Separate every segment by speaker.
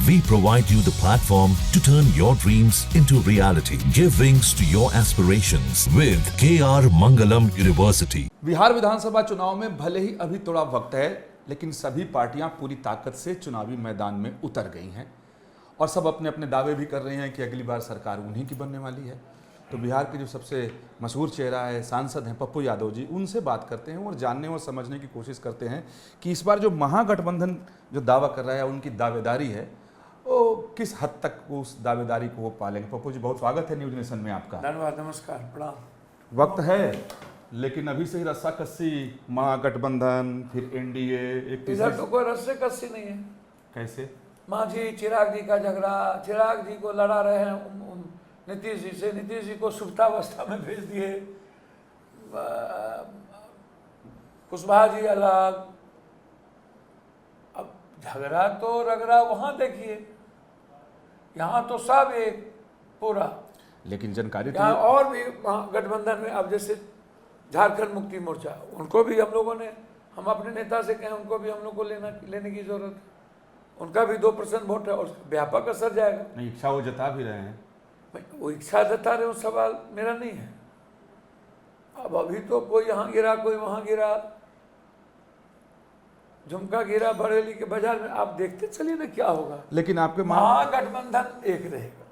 Speaker 1: We provide you the platform to turn your dreams into reality. Give wings to your aspirations with KR Mangalam University.
Speaker 2: Bihar विधानसभा चुनाव में भले ही अभी थोड़ा वक्त है, लेकिन सभी पार्टियां पूरी ताकत से चुनावी मैदान में उतर गई हैं और सब अपने अपने दावे भी कर रहे हैं कि अगली बार सरकार उन्हीं की बनने वाली है। तो बिहार के जो सबसे मशहूर चेहरा है, सांसद हैं पप्पू यादव जी, उनसे बात करते हैं और जानने और समझने की कोशिश करते हैं कि इस बार जो महागठबंधन जो दावा कर रहा है, उनकी दावेदारी है, वो किस हद तक उस दावेदारी को वो पालेंगे। पप्पू जी, बहुत स्वागत है न्यूज नेशन में आपका।
Speaker 3: धन्यवाद, नमस्कार, प्रणाम।
Speaker 2: वक्त है, लेकिन अभी से ही रस्सा कस्सी, महागठबंधन, फिर एनडीए, एक
Speaker 3: इधर तो कोई रस्से कस्सी नहीं है।
Speaker 2: कैसे?
Speaker 3: मांझी चिराग जी का झगड़ा, चिराग जी को लड़ा रहे हैं नीतीश जी से, नीतीश जी को सुप्तावस्था में भेज दिए, कुशवाहा जी अलग। अब झगड़ा तो रगड़ा वहां देखिए, यहाँ तो सब एक पूरा।
Speaker 2: लेकिन जानकारी
Speaker 3: यहाँ और भी गठबंधन में, अब जैसे झारखंड मुक्ति मोर्चा, उनको भी हम लोगों ने, हम अपने नेता से कहें, उनको भी हम लोग को लेने की जरूरत है। उनका भी 2% वोट है और व्यापक असर जाएगा।
Speaker 2: नहीं, इच्छा वो जता भी रहे हैं।
Speaker 3: वो इच्छा जता रहे, वो सवाल मेरा नहीं है। अब अभी तो कोई यहाँ गिरा, कोई वहाँ गिरा, झुमका गिरा बरेली के बाजार में। आप देखते चलिए ना क्या होगा।
Speaker 2: लेकिन आपके
Speaker 3: महागठबंधन एक रहेगा।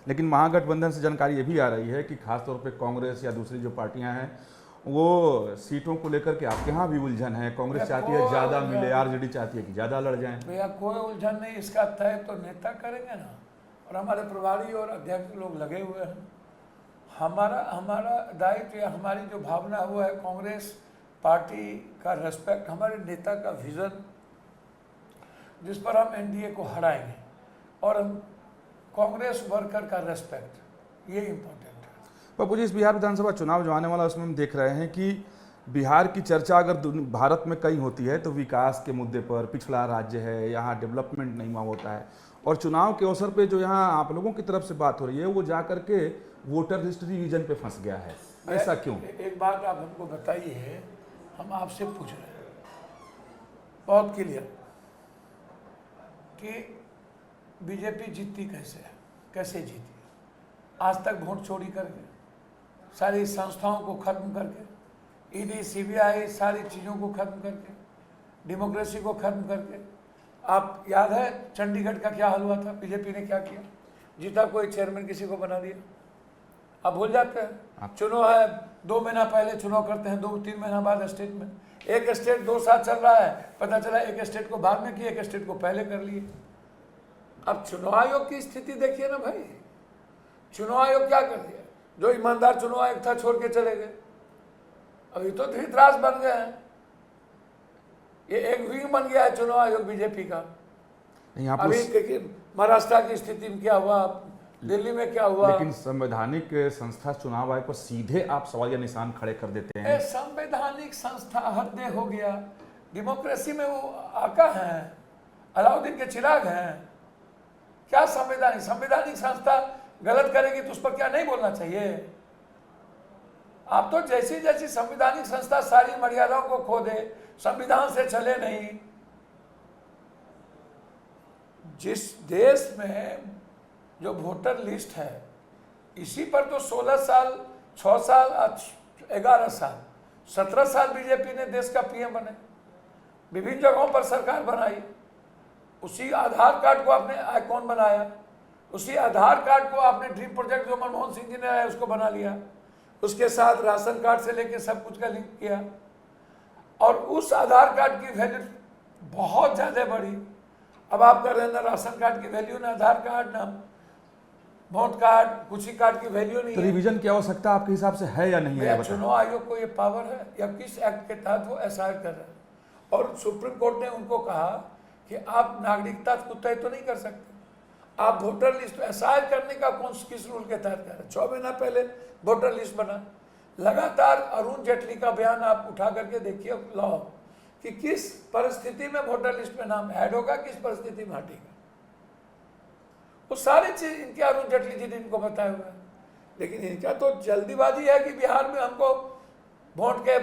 Speaker 2: लेकिन महागठबंधन से जानकारी ये भी आ रही है कि खासतौर पे कांग्रेस या दूसरी जो पार्टियां हैं, वो सीटों को लेकर के आपके यहाँ भी उलझन है। कांग्रेस चाहती है ज्यादा मिले, आरजेडी चाहती है कि ज्यादा लड़ जाएं।
Speaker 3: भैया कोई उलझन नहीं, इसका तय तो नेता करेंगे ना, और हमारे प्रभारी और अध्यक्ष लोग लगे हुए हैं। हमारा दायित्व या हमारी जो भावना हुआ है, कांग्रेस पार्टी का रेस्पेक्ट, हमारे नेता का विजन, जिस पर हम एनडीए को हराएंगे, और हम कांग्रेस वर्कर का रेस्पेक्ट, ये इम्पोर्टेंट है।
Speaker 2: पप्पू जी, इस बिहार विधानसभा चुनाव जो आने वाला, उसमें हम देख रहे हैं कि बिहार की चर्चा अगर भारत में कहीं होती है तो विकास के मुद्दे पर। पिछड़ा राज्य है, यहाँ डेवलपमेंट नहीं हुआ होता है, और चुनाव के अवसर पे जो यहाँ आप लोगों की तरफ से बात हो रही है, वो जा करके वोटर लिस्ट रिवीजन पे फंस गया है। ऐसा क्यों?
Speaker 3: एक बात आप हमको बताइए, हम आपसे पूछ रहे हैं बहुत क्लियर कि बीजेपी जीतती कैसे जीती? आज तक वोट चोरी करके, सारी संस्थाओं को खत्म करके, ईडी सीबीआई सारी चीज़ों को खत्म करके, डेमोक्रेसी को खत्म करके। आप याद है चंडीगढ़ का क्या हाल हुआ था? बीजेपी ने क्या किया? जीता कोई चेयरमैन किसी को बना दिया। आप भूल जाते हैं। चुनाव है, 2 महीना पहले चुनाव करते हैं, 2-3 महीना बाद स्टेट में। एक स्टेट 2 साल चल रहा है, पता चला एक स्टेट को बाद में किया, एक स्टेट को पहले कर लिए। अब चुनाव आयोग की स्थिति देखिए ना भाई। चुनाव आयोग क्या कर दिया? जो ईमानदार चुनाव आयोग था छोड़ के चले गए। अभी तो धृतराज बन गए हैं। ये एक विंग बन गया है चुनाव आयोग बीजेपी का। अभी देखिए महाराष्ट्र की स्थिति में क्या हुआ, दिल्ली में क्या हुआ।
Speaker 2: लेकिन संवैधानिक संस्था चुनाव आयोग पर सीधे आप सवाल या निशान खड़े कर देते हैं।
Speaker 3: संवैधानिक संस्था हद हो गया। डेमोक्रेसी में वो आका है, अलाउद्दीन के चिराग हैं। क्या संवैधानिक संस्था गलत करेगी तो उस पर क्या नहीं बोलना चाहिए? आप तो जैसी संवैधानिक संस्था सारी मर्यादाओं को खो दे, संविधान से चले नहीं। जिस देश में जो वोटर लिस्ट है, इसी पर तो 16 साल, 6 साल, 11 साल, 17 साल बीजेपी ने देश का पीएम बने, विभिन्न जगहों पर सरकार बनाई। उसी आधार कार्ड को आपने आइकॉन बनाया, उसी आधार कार्ड को आपने ड्रीम प्रोजेक्ट जो मनमोहन सिंह जी ने आया उसको बना लिया, उसके साथ राशन कार्ड से लेके सब कुछ का लिंक किया, और उस आधार कार्ड की वैल्यू बहुत ज़्यादा बढ़ी। अब आप कर रहे हैं ना राशन कार्ड की वैल्यू, ना आधार कार्ड, ना वोट कार्ड, कुछ ही कार्ड की वैल्यू नहीं।
Speaker 2: तो रिवीजन की आवश्यकता आपके हिसाब से है या नहीं है?
Speaker 3: चुनाव आयोग को ये पावर है या किस एक्ट के तहत वो एसआईआर कर रहे हैं? और सुप्रीम कोर्ट ने उनको कहा कि आप नागरिकता को तय तो नहीं कर सकते, आप वोटर लिस्ट एसआईआर करने का किस रूल के तहत कर रहे हैं? 6 महीना पहले वोटर लिस्ट बना। लगातार अरुण जेटली का बयान आप उठा करके देखिए लॉ कि किस परिस्थिति में वोटर लिस्ट में नाम ऐड होगा, किस परिस्थिति में हटेगा। वो सारी चीज इनके अरुण जेटली जी ने इनको बताया हुआ है। लेकिन इनका तो जल्दीबाजी है कि बिहार में हमको वोट के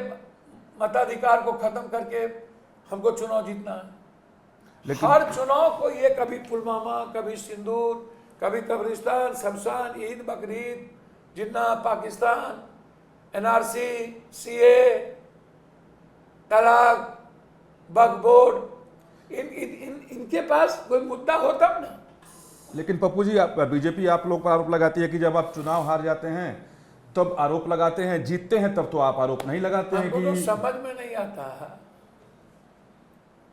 Speaker 3: मताधिकार को खत्म करके हमको चुनाव जीतना है। हर चुनाव को ये कभी पुलवामा, कभी सिंदूर, कभी कब्रिस्तान, शमशान, ईद, बकरीद, जिन्ना, पाकिस्तान, एनआरसी, सीए, तलाक, वक्फ बोर्ड, इनके पास कोई मुद्दा हो तब ना।
Speaker 2: लेकिन पप्पू जी, बीजेपी आप लोग पर आरोप लगाती है कि जब आप चुनाव हार जाते हैं तब आरोप लगाते हैं, जीतते हैं तब तो आप आरोप नहीं लगाते हैं
Speaker 3: हमको तो
Speaker 2: कि
Speaker 3: समझ में नहीं आता है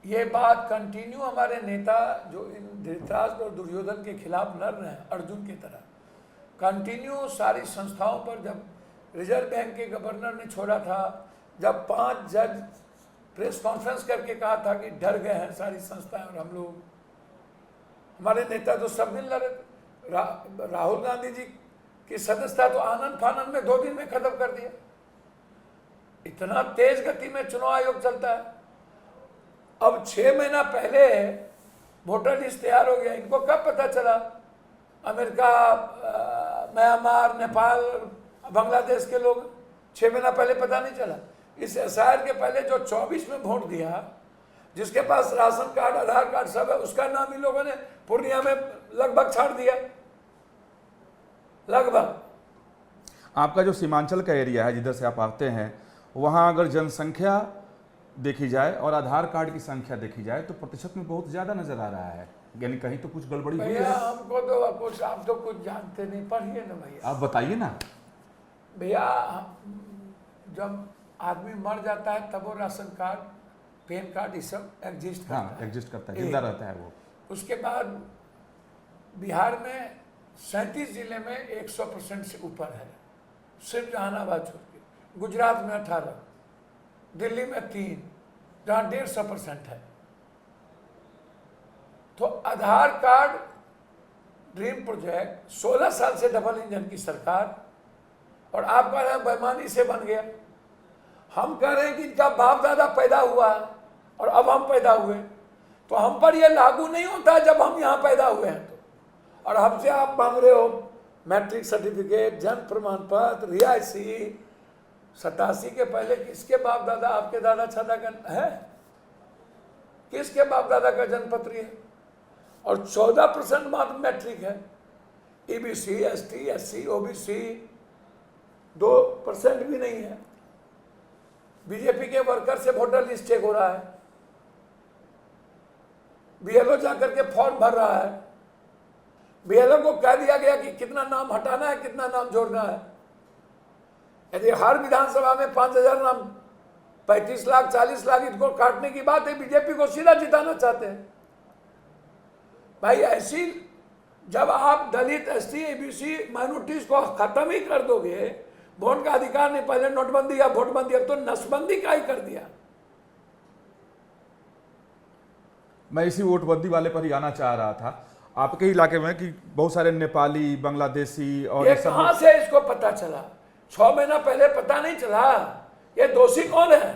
Speaker 3: ये बात। कंटिन्यू हमारे नेता जो इन धृतराष्ट्र और दुर्योधन के खिलाफ लड़ रहे हैं, अर्जुन की तरह कंटिन्यू सारी संस्थाओं पर, जब रिजर्व बैंक के गवर्नर ने छोड़ा था, जब 5 जज प्रेस कॉन्फ्रेंस करके कहा था कि डर गए हैं सारी संस्थाएं और हम लोग, हमारे नेता तो सब दिन लड़े। राहुल गांधी जी की सदस्यता तो आनंद फानंद में 2 दिन में खत्म कर दिया। इतना तेज गति में चुनाव आयोग चलता है। अब 6 महीना पहले वोटर लिस्ट तैयार हो गया। इनको कब पता चला? अमेरिका, म्यांमार, नेपाल, बांग्लादेश के लोग 6 महीना पहले पता नहीं चला। इस एसआईआर के पहले जो 24 में वोट दिया, जिसके पास राशन कार्ड, आधार कार्ड सब है, उसका नाम इन लोगों ने पूर्णिया में लगभग छाड़ दिया। लगभग।
Speaker 2: आपका जो सीमांचल का एरिया है जिधर से आप आते हैं, वहाँ अगर जनसंख्या देखी जाए और आधार कार्ड की संख्या देखी जाए तो प्रतिशत में बहुत ज़्यादा नजर आ रहा है, यानी कहीं तो कुछ गड़बड़ी हुई
Speaker 3: भैया
Speaker 2: है।
Speaker 3: हमको तो कुछ, आप तो कुछ जानते नहीं, पढ़िए ना भैया।
Speaker 2: आप बताइए ना
Speaker 3: भैया, जब आदमी मर जाता है तब वो राशन कार्ड, पैन कार्ड, ये सब एग्जिस्ट करता
Speaker 2: हाँ,
Speaker 3: है।
Speaker 2: एग्जिस्ट करता है, जिंदा रहता है वो।
Speaker 3: उसके बाद बिहार में 37 जिले में 100% से ऊपर है, सिर्फ जहानाबाद छोड़ के। गुजरात में 18, दिल्ली में 3, जहाँ 150% है। तो आधार कार्ड ड्रीम प्रोजेक्ट 16 साल से डबल इंजन की सरकार, और आप कह रहे हैं बेईमानी से बन गया। हम कह रहे हैं कि इनका बाप दादा पैदा हुआ और अब हम पैदा हुए, तो हम पर यह लागू नहीं होता जब हम यहाँ पैदा हुए हैं तो। और हमसे आप मांग रहे हो मैट्रिक सर्टिफिकेट, जन्म प्रमाण पत्र, रिहायशी। 87 के पहले किसके बाप दादा, आपके दादा छादा का है? किसके बाप दादा का जन्म पत्र है? और 14% मात्र मैट्रिक है। ईबीसी, एसटी, एससी, ओबीसी 2% भी नहीं है। बीजेपी के वर्कर से वोटर लिस्ट चेक हो रहा है, बीएलओ जाकर के फॉर्म भर रहा है। बीएलओ को कह दिया गया कि कितना नाम हटाना है, कितना नाम जोड़ना है। यदि हर विधानसभा में 5000 नाम, 35 लाख, 40 लाख इनको काटने की बात है, बीजेपी को सीधा जिताना चाहते हैं। भाई ऐसी, जब आप दलित, एसटी, एबीसी, माइनॉरिटीज को खत्म ही कर दोगे, वोट का अधिकार नहीं, पहले नोटबंदी या वोटबंदी, अब तो नसबंदी का ही कर दिया।
Speaker 2: मैं इसी वोटबंदी वाले पर ही आना चाह रहा था। आपके इलाके में कि बहुत सारे नेपाली, बांग्लादेशी और
Speaker 3: ये कहां से इसको पता चला? 6 महीना पहले पता नहीं चला? ये दोषी कौन है?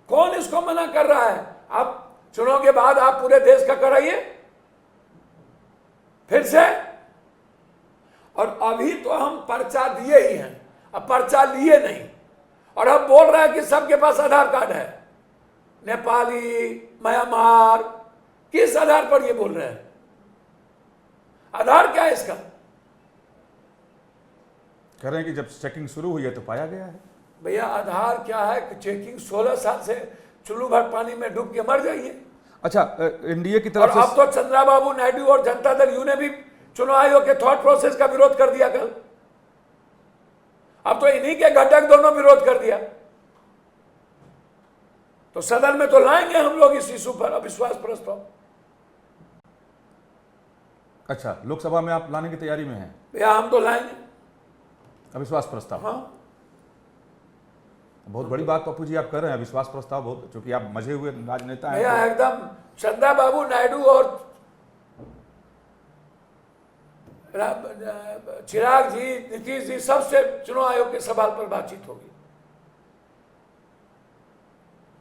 Speaker 3: कौन इसको मना कर रहा है? आप चुनाव के बाद आप पूरे देश का कराइए फिर से। और अभी तो हम पर्चा दिए ही हैं, अब पर्चा लिए नहीं, और अब बोल रहा है कि सबके पास आधार कार्ड है। नेपाली, म्यांमार, किस आधार पर ये बोल रहे हैं? आधार क्या है इसका?
Speaker 2: कह रहे हैं कि जब चेकिंग शुरू हुई है तो पाया गया है।
Speaker 3: भैया आधार क्या है कि चेकिंग 16 साल से चुल्लू भर पानी में डूब के मर जाइए।
Speaker 2: अच्छा, एनडीए की
Speaker 3: और
Speaker 2: तरफ
Speaker 3: अब तो चंद्रबाबू नायडू और जनता दल यू ने भी चुनाव आयोग के थॉट प्रोसेस का विरोध कर दिया कल। अब तो इन्हीं के घटक दोनों विरोध कर दिया। तो सदन में तो लाएंगे हम लोग इस इशू पर अविश्वास प्रस्ताव।
Speaker 2: अच्छा, लोकसभा में आप लाने की तैयारी में हैं?
Speaker 3: भैया हम तो लाएंगे
Speaker 2: अविश्वास प्रस्ताव।
Speaker 3: हाँ,
Speaker 2: बहुत बड़ी बात पप्पू जी आप कर रहे हैं, अविश्वास प्रस्ताव। बहुत, चूंकि आप मजे हुए राजनेता हैं
Speaker 3: भैया
Speaker 2: तो...
Speaker 3: एकदम चंद्रबाबू नायडू और चिराग जी, नीतीश जी, सबसे चुनाव आयोग के सवाल पर बातचीत होगी।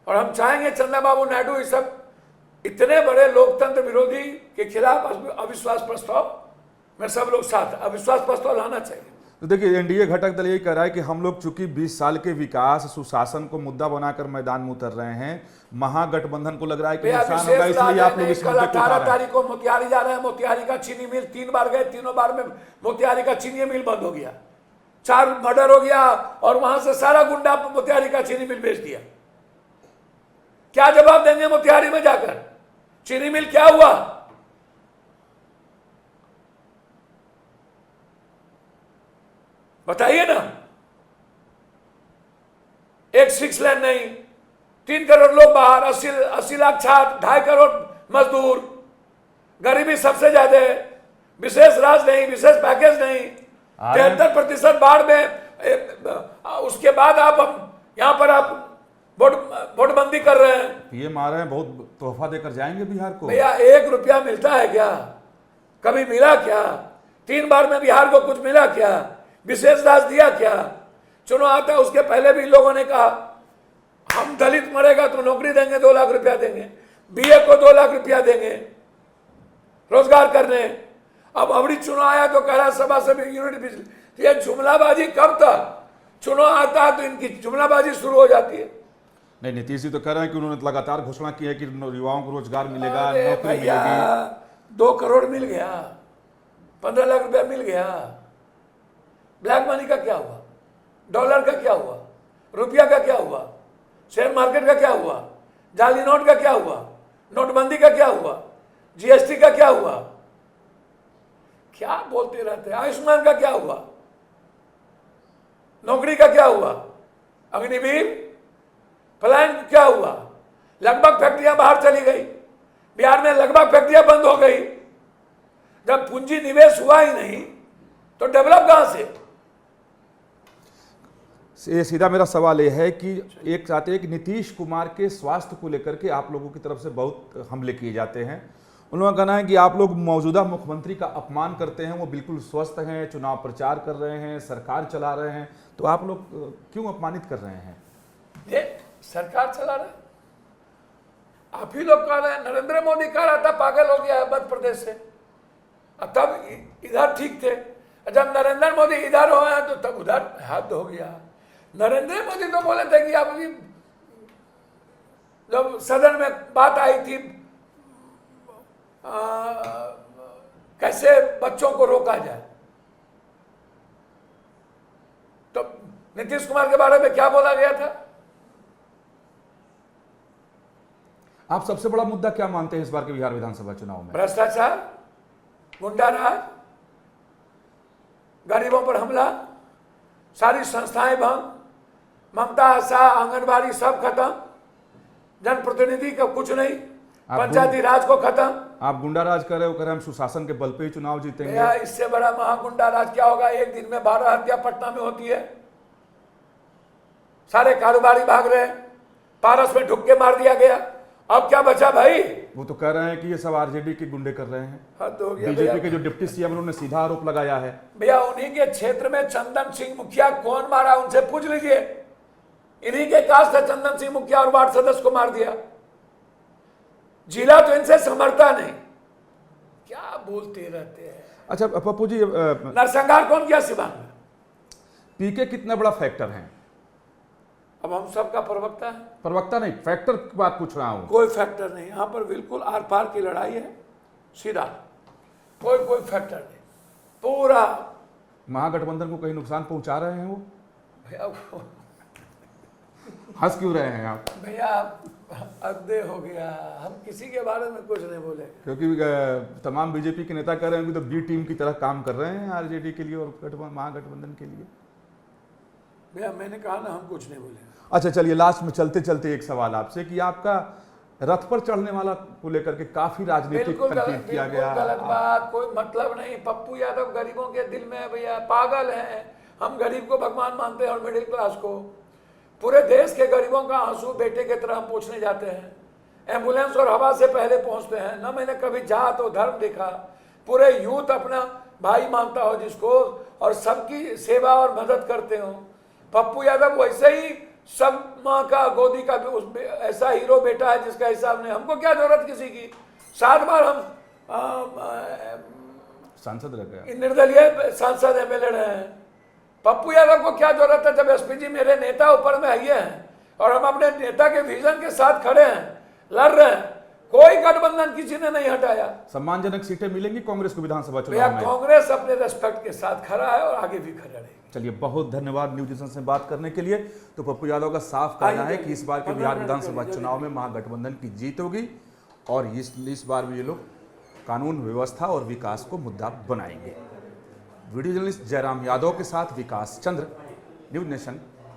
Speaker 3: और हम चाहेंगे चंद्रबाबू नायडू इस सब इतने बड़े लोकतंत्र विरोधी के खिलाफ अविश्वास प्रस्ताव में सब लोग साथ, अविश्वास प्रस्ताव लाना चाहिए।
Speaker 2: तो देखिए एनडीए घटक दल यही कह रहा है कि हम लोग चूंकि 20 साल के विकास सुशासन को मुद्दा बनाकर मैदान में उतर रहे हैं, महागठबंधन को लग रहा है कि नुकसान होगा, इसलिए आप लोग इस
Speaker 3: कल
Speaker 2: मुद्दे को उठा
Speaker 3: 18
Speaker 2: रहे हैं।
Speaker 3: तारीख को मोतिहारी जा रहे हैं। मोतिहारी का चीनी मिल 3 बार गए, तीनों बार में मोतिहारी का चीनी मिल बंद हो गया, 4 मर्डर हो गया और वहां से सारा गुंडा मोतिहारी का चीनी मिल बेच दिया। क्या जवाब देंगे मोतिहारी में जाकर? चीनी मिल क्या हुआ? बताइए ना। एक 6 लेन नहीं, 3 करोड़ लोग बाहर, 80 लाख छात्र, 2.5 करोड़ मजदूर, गरीबी सबसे ज्यादा, विशेष राज नहीं, विशेष पैकेज नहीं, 73% बाढ़ में। उसके बाद आप यहां पर आप वोटबंदी कर रहे हैं।
Speaker 2: पीएम आ रहे हैं, बहुत तोहफा देकर जाएंगे बिहार को।
Speaker 3: भैया 1 रुपया मिलता है क्या? कभी मिला क्या? 3 बार में बिहार को कुछ मिला क्या? विशेष राज दिया क्या? चुनाव आता, उसके पहले भी लोगों ने कहा हम दलित मरेगा तो नौकरी देंगे, 2 लाख रुपया देंगे, बीए को 2 लाख रुपया देंगे रोजगार करने। अब अबड़ी चुनाव आया तो कह रहा सभा से यूनिट बिजली। ये जुमलाबाजी कब तक? चुनाव आता है तो इनकी जुमलाबाजी शुरू हो जाती है।
Speaker 2: नहीं, नीतीश जी तो कह रहे हैं कि उन्होंने लगातार घोषणा की है कि युवाओं को रोजगार मिलेगा,
Speaker 3: अरे
Speaker 2: नौकरी
Speaker 3: भैया,
Speaker 2: मिलेगी।
Speaker 3: 2 करोड़ मिल गया, 15 लाख रुपया मिल गया। ब्लैक मनी का क्या हुआ? डॉलर का क्या हुआ? रुपया का क्या हुआ? शेयर मार्केट का क्या हुआ? जाली नोट का क्या हुआ? नोटबंदी का क्या हुआ? जीएसटी का क्या हुआ? क्या बोलते रहते हैं? आयुष्मान का क्या हुआ? नौकरी का क्या हुआ? अग्निवीर प्लान क्या हुआ? लगभग फैक्ट्रियां बाहर चली गई। बिहार में लगभग फैक्ट्रियां बंद हो गई। जब पूंजी निवेश हुआ ही नहीं तो डेवलप कहां से?
Speaker 2: ये सीधा मेरा सवाल ये है कि एक साथ एक नीतीश कुमार के स्वास्थ्य को लेकर के आप लोगों की तरफ से बहुत हमले किए जाते हैं। उन्होंने कहना है कि आप लोग मौजूदा मुख्यमंत्री का अपमान करते हैं, वो बिल्कुल स्वस्थ हैं, चुनाव प्रचार कर रहे हैं, सरकार चला रहे हैं, तो आप लोग क्यों अपमानित कर रहे हैं?
Speaker 3: ये सरकार चला रहा है, आप ही लोग कह रहे हैं। नरेंद्र मोदी कह रहा था पागल हो गया है मध्य प्रदेश से, तब इधर ठीक थे। जब नरेंद्र मोदी इधर हो हैं तो तब उधर हद हो गया। नरेंद्र मोदी तो बोले थे कि आप अभी जब सदन में बात आई थी कैसे बच्चों को रोका जाए, तो नीतीश कुमार के बारे में क्या बोला गया था?
Speaker 2: आप सबसे बड़ा मुद्दा क्या मानते हैं इस बार के बिहार विधानसभा चुनाव में?
Speaker 3: भ्रष्टाचार, गुंडाराज, गरीबों पर हमला, सारी संस्थाएं भंग, ममता आशा आंगनबाड़ी सब खत्म, जनप्रतिनिधि का कुछ नहीं, पंचायती राज को खत्म।
Speaker 2: आप गुंडा राज कर रहे हो, कह रहे हैं हम सुशासन के बल पे ही चुनाव जीतेंगे।
Speaker 3: इससे बड़ा महागुंडा राज क्या होगा? एक दिन में 12 हत्या पटना में होती है, सारे कारोबारी भाग रहे हैं, पारस में ढुक के मार दिया गया। अब क्या बचा भाई?
Speaker 2: वो तो कह रहे हैं कि ये सब आरजेडी के गुंडे कर रहे हैं।
Speaker 3: हद हो गया।
Speaker 2: बीजेपी के जो डिप्टी सीएम उन्होंने सीधा आरोप लगाया है।
Speaker 3: भैया उन्हीं के क्षेत्र में चंदन सिंह मुखिया कौन मारा, उनसे पूछ लीजिए। इन्हीं के कास्ट है चंदन सिंह मुखिया और वार्ड सदस्य को मार दिया। जिला तो इनसे समझता नहीं, क्या बोलते रहते हैं।
Speaker 2: अच्छा पप्पू जी,
Speaker 3: नरसंहार कौन किया सिवान में?
Speaker 2: पीके कितना बड़ा फैक्टर है?
Speaker 3: अब हम सबका प्रवक्ता है।
Speaker 2: प्रवक्ता नहीं, फैक्टर की बात पूछ रहा हूं।
Speaker 3: कोई फैक्टर नहीं, यहाँ पर बिल्कुल आर पार की लड़ाई है, सीधा कोई फैक्टर नहीं। पूरा
Speaker 2: महागठबंधन को कहीं नुकसान पहुंचा रहे हैं वो?
Speaker 3: भैया
Speaker 2: हंस क्यों रहे हैं आप?
Speaker 3: भैया अद्दे हो गया, हम किसी के बारे में कुछ नहीं बोले।
Speaker 2: क्योंकि तमाम बीजेपी के नेता कह रहे हैं कि तो बी टीम की तरह काम कर रहे हैं आरजेडी के लिए और महागठबंधन के लिए।
Speaker 3: भैया मैंने कहा ना, हम कुछ नहीं बोले।
Speaker 2: अच्छा चलिए, लास्ट में चलते चलते एक सवाल आपसे कि आपका रथ पर चढ़ने वाला को लेकर के काफी राजनीतिक तनकीद किया गया।
Speaker 3: गलत बात, कोई मतलब नहीं। पप्पू यादव गरीबों के दिल में है भैया, पागल हैं। हम गरीब को भगवान मानते हैं और मिडिल क्लास को। पूरे देश के गरीबों का आंसू बेटे की तरह हम पूछने जाते हैं, एम्बुलेंस और हवा से पहले पहुंचते हैं। न मैंने कभी जात और धर्म देखा, पूरे यूथ अपना भाई मानता हो जिसको, और सबकी सेवा और मदद करते हो। पप्पू यादव वैसे ही सब माँ का गोदी का भी ऐसा हीरो बेटा है जिसका हिसाब नहीं। हमको क्या जरूरत किसी की? 7 बार हम
Speaker 2: सांसद रह गए,
Speaker 3: निर्दलीय सांसद एमएलए रहे हैं। पप्पू यादव को क्या जरूरत है, जब एसपीजी मेरे नेता ऊपर में आइए हैं और हम अपने नेता के विजन के साथ खड़े हैं, लड़ रहे हैं, कोई गठबंधन किसी ने नहीं हटाया।
Speaker 2: सम्मानजनक सीटें मिलेंगी कांग्रेस को विधानसभा
Speaker 3: भैया
Speaker 2: चुनाव में।
Speaker 3: कांग्रेस अपने रेस्पेक्ट के साथ खड़ा है और आगे भी खड़ा रहेगी।
Speaker 2: चलिए, बहुत धन्यवाद न्यूज एजेंसी से बात करने के लिए। तो पप्पू यादव का साफ कहना है कि इस बार के बिहार विधानसभा चुनाव में महागठबंधन की जीत होगी और इस बार भी ये लोग कानून व्यवस्था और विकास को मुद्दा बनाएंगे। वीडियो जर्नलिस्ट जयराम यादव के साथ विकास चंद्र, न्यूज नेशन,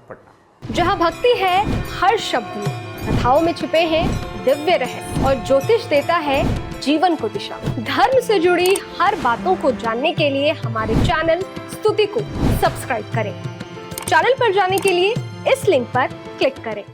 Speaker 2: पटना।
Speaker 4: जहां भक्ति है हर शब्द में, कथाओं में छुपे हैं दिव्य रहस्य और ज्योतिष देता है जीवन को दिशा। धर्म से जुड़ी हर बातों को जानने के लिए हमारे चैनल स्तुति को सब्सक्राइब करें। चैनल पर जाने के लिए इस लिंक पर क्लिक करें।